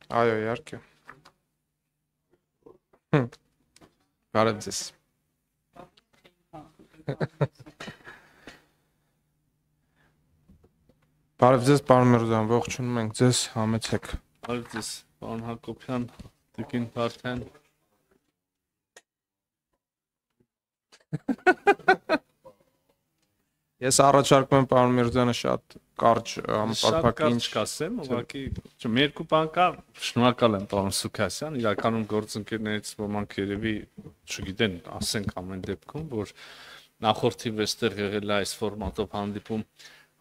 Այո, իհարկե։ Բարև ձեզ։ Բարև ձեզ, պարոն Միրզոյան, ողջունում ենք ձեզ, համեցեք։ Բարև ձեզ, պարոն Հակոբյան, Տիկին Վարդան։ Ես առաջարկում եմ պարոն Միրզոյանը շատ կարճ անպարփակ ինչ կասեմ, ուղղակի մի երկու բան կա, շնորհակալ եմ պարոն Սուքասյան, իրականում գործընկերներից ոմանք երևի, չգիտեն, ասենք ամեն դեպքում, որ նախորդի վեստեղ եղել է այս ֆորմատով հանդիպում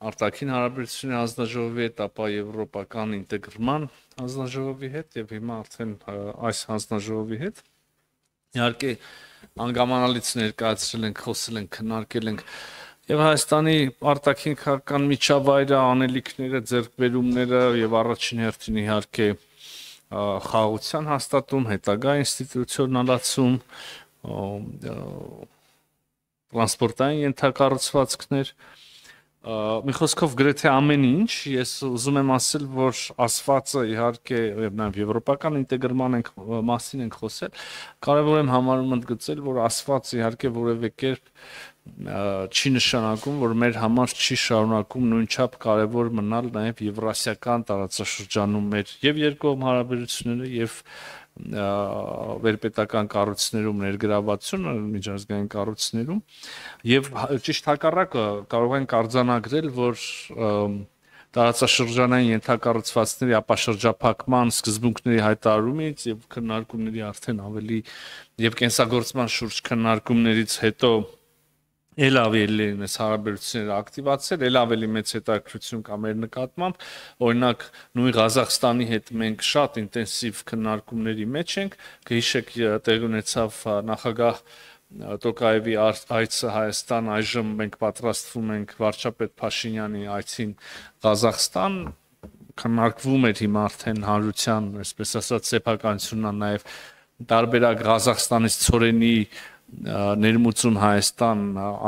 արտաքին հարաբերությունների հանձնաժողովի հետ, ապա եվրոպական ինտեգրման հանձնաժողովի հետ եւ հիմա արդեն այս հանձնաժողովի հետ։ Իհարկե անգամանալից ներկայացրել ենք, խոսել ենք, քննարկել ենք եւ Հայաստանի արտաքին քաղաքական միջավայրը, անելիքները, ձեռքբերումները եւ առաջին հերթին իհարկե խաղաղության հաստատում, հետագա ինստիտուցիոնալացում, տրանսպորտային ենթակառուցվածքներ, մի խոսքով գրեթե ամեն ինչ, ես ուզում եմ ասել, որ ասվածը իհարկե եւ նաեւ եվրոպական ինտեգրման մասին ենք խոսել, կարեւոր եմ համարում ընդգծել, որ ասված իհարկե որևէ կերպ չի նշանակում, որ մեր համար չի շարունակում նույնչափ կարևոր մնալ նաեւ եվրասիական տարածաշրջանում մեր եւ երկկողմ հարաբերությունները եւ վերպետական կառույցներում ներգրավվածությունը միջազգային կառույցներում եւ ճիշտ հակառակը կարող ենք արձանագրել, որ տարածաշրջանային ենթակառուցվածքների ապաշրջափակման սկզբունքների հայտարարումից եւ քննարկումների արդեն ավելի եւ կենսագործման շուրջ քննարկումներից հետո ել ավելի են այս հարաբերությունները ակտիվացել, ել ավելի մեծ հետաքրքրություն կա մեր նկատմամբ, օրինակ նույն Ղազախստանի հետ մենք շատ ինտենսիվ քննարկումների մեջ ենք, կհիշեք տեղի ունեցավ նախագահ Տոկաևի այցը Հայաստան, այժմ մենք պատրաստվում ենք վարչապետ Փաշինյանի այցին Ղազախստան, քննարկվում էր հիմա արդեն հանրության, այսպես ասած, սեփականությունն նաև տարբերակ Ղազախստանից ցորենի ներմուծում Հայաստան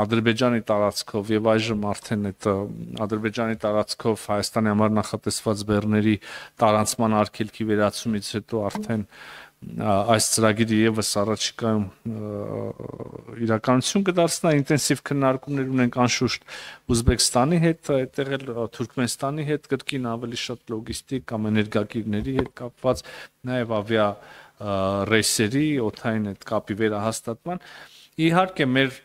Ադրբեջանի տարածքով եւ այժմ արդեն այդ Ադրբեջանի տարածքով Հայաստանի համար նախատեսված բեռների տարանցման արգելքի վերացումից հետո արդեն այս ծրագիրը եւս առաջիկայում իրականություն կդարձնա, ինտենսիվ քննարկումներ ունենք անշուշտ Ուզբեկստանի հետ, այդտեղ էլ Թուրքմենստանի հետ կրկին ավելի շատ լոգիստիկ կամ էներգակիրների հետ կապված, նաեւ ավիա ռեյսերի, օդային այդ կապի վերահաստատման։ Իհարկե մեր